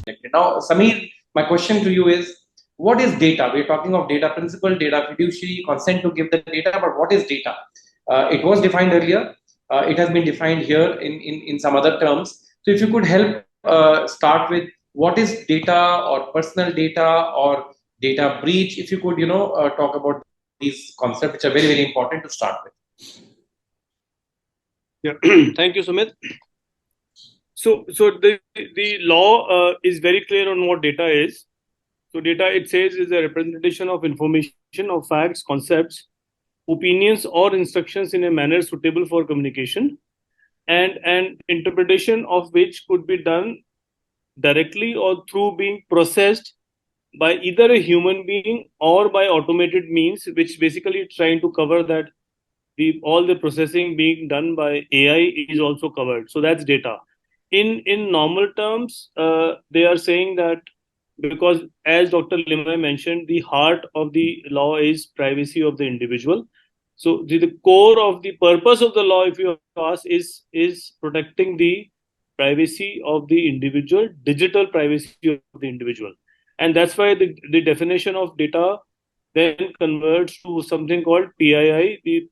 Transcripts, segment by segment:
collected. Now, Samir, my question to you is, what is data? We're talking of data principle, data fiduciary, consent to give the data, but what is data? It was defined earlier. It has been defined here in some other terms. So if you could help start with what is data or personal data or data breach, if you could, talk about these concepts, which are very, very important to start with. Yeah, thank you, Sumit. So the law is very clear on what data is. So data, it says, is a representation of information, of facts, concepts, opinions, or instructions in a manner suitable for communication, and interpretation of which could be done directly or through being processed by either a human being or by automated means, which basically trying to cover that all the processing being done by AI is also covered. So that's data. In normal terms, they are saying that, because as Dr. Limaye mentioned, the heart of the law is privacy of the individual. So the core of the purpose of the law, if you ask, is protecting the privacy of the individual, digital privacy of the individual. And that's why the definition of data then converts to something called PII, the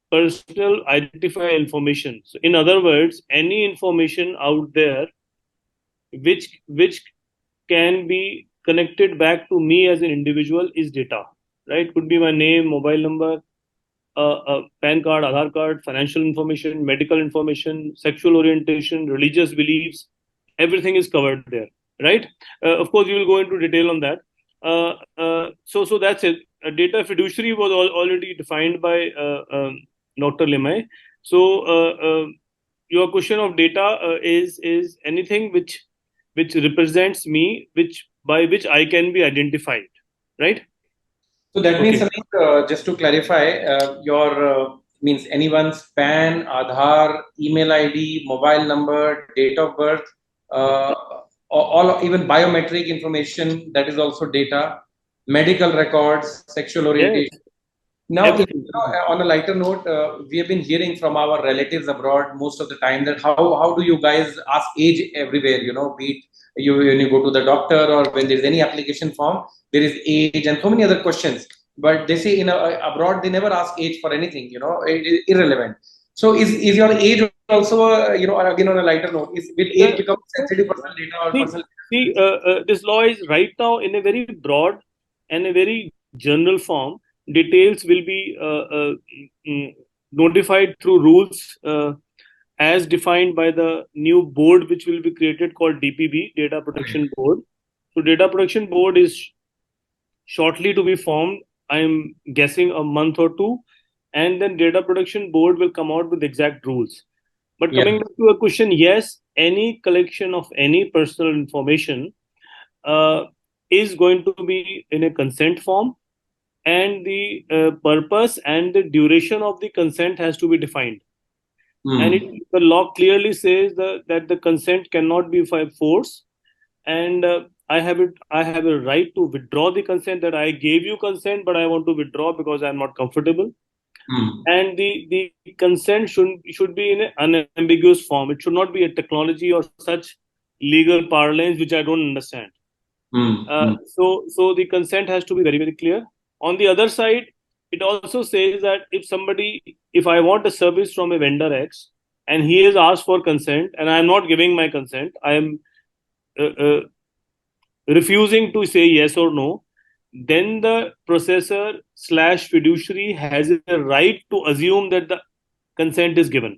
personal identifier information. So in other words, any information out there which can be connected back to me as an individual is data, right? Could be my name, mobile number, PAN card, Aadhaar card, financial information, medical information, sexual orientation, religious beliefs, everything is covered there, right? Of course, we will go into detail on that. So that's it. Data fiduciary was already defined by Dr. Limaye. So your question of data is anything which represents me, by which I can be identified, right? So that means, Sumit, just to clarify, your means anyone's PAN, Aadhaar, email ID, mobile number, date of birth, all even biometric information, that is also data, medical records, sexual orientation. Yes. Now, on a lighter note, we have been hearing from our relatives abroad most of the time that how do you guys ask age everywhere? Be it you when you go to the doctor or when there is any application form, there is age and so many other questions. But they say abroad they never ask age for anything. It is irrelevant. So is your age also again on a lighter note? Will age become sensitive personal data or personal? See, this law is right now in a very broad and a very general form. Details will be notified through rules as defined by the new board which will be created called DPB, Data Protection Board. So Data Protection Board is shortly to be formed. I am guessing a month or two, and then Data Protection Board will come out with exact rules. But coming back to a question, yes, any collection of any personal information is going to be in a consent form, and the purpose and the duration of the consent has to be defined. And the law clearly says that the consent cannot be by force, and I have a right to withdraw the consent, that I gave you consent, but I want to withdraw because I'm not comfortable. And the consent should be in an unambiguous form. It should not be a technology or such legal parlance which I don't understand. So the consent has to be very, very clear. On the other side, it also says that if I want a service from a vendor X and he has asked for consent and I am not giving my consent, I am refusing to say yes or no, then the processor / fiduciary has a right to assume that the consent is given.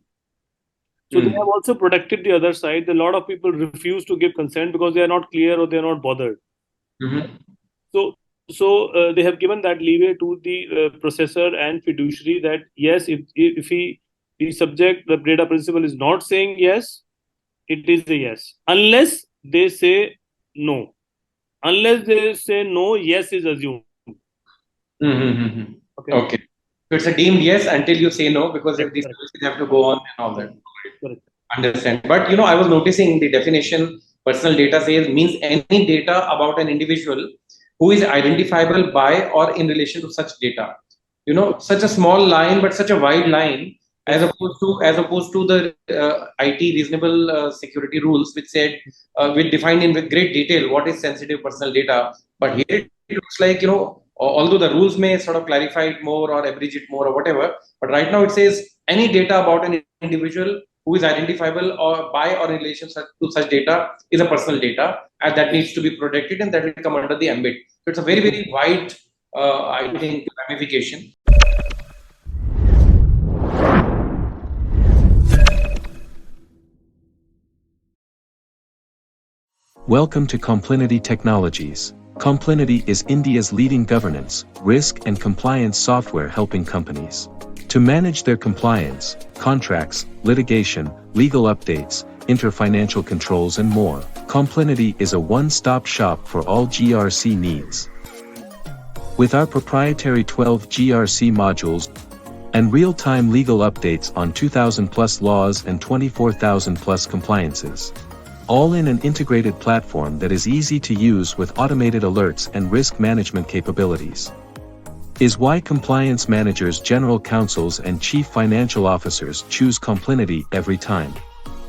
So they have also protected the other side. A lot of people refuse to give consent because they are not clear or they are not bothered. So they have given that leeway to the processor and fiduciary that yes, if the subject, the data principal is not saying yes, it is a yes, unless they say no. Unless they say no, yes is assumed. Okay. So it's a deemed yes until you say no, because if these services have to go on and all that. Correct. Understand. But I was noticing the definition personal data says means any data about an individual who is identifiable by or in relation to such data. Such a small line, but such a wide line as opposed to the IT reasonable security rules, which said which defined in with great detail what is sensitive personal data. But here it looks like, although the rules may sort of clarify it more or abridge it more or whatever, but right now it says any data about an individual who is identifiable or by or in relation to such data is a personal data, and that needs to be protected, and that will come under the ambit. So it's a very, very wide, I think, ramification. Welcome to Complinity Technologies. Complinity is India's leading governance, risk and compliance software helping companies to manage their compliance, contracts, litigation, legal updates, inter-financial controls and more. Complinity is a one-stop shop for all GRC needs. With our proprietary 12 GRC modules and real-time legal updates on 2,000 plus laws and 24,000 plus compliances. All in an integrated platform that is easy to use with automated alerts and risk management capabilities. Is why compliance managers, general counsels and chief financial officers choose Complinity every time.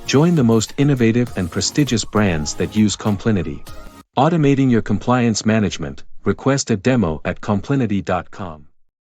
Join the most innovative and prestigious brands that use Complinity. Automating your compliance management. Request a demo at complinity.com.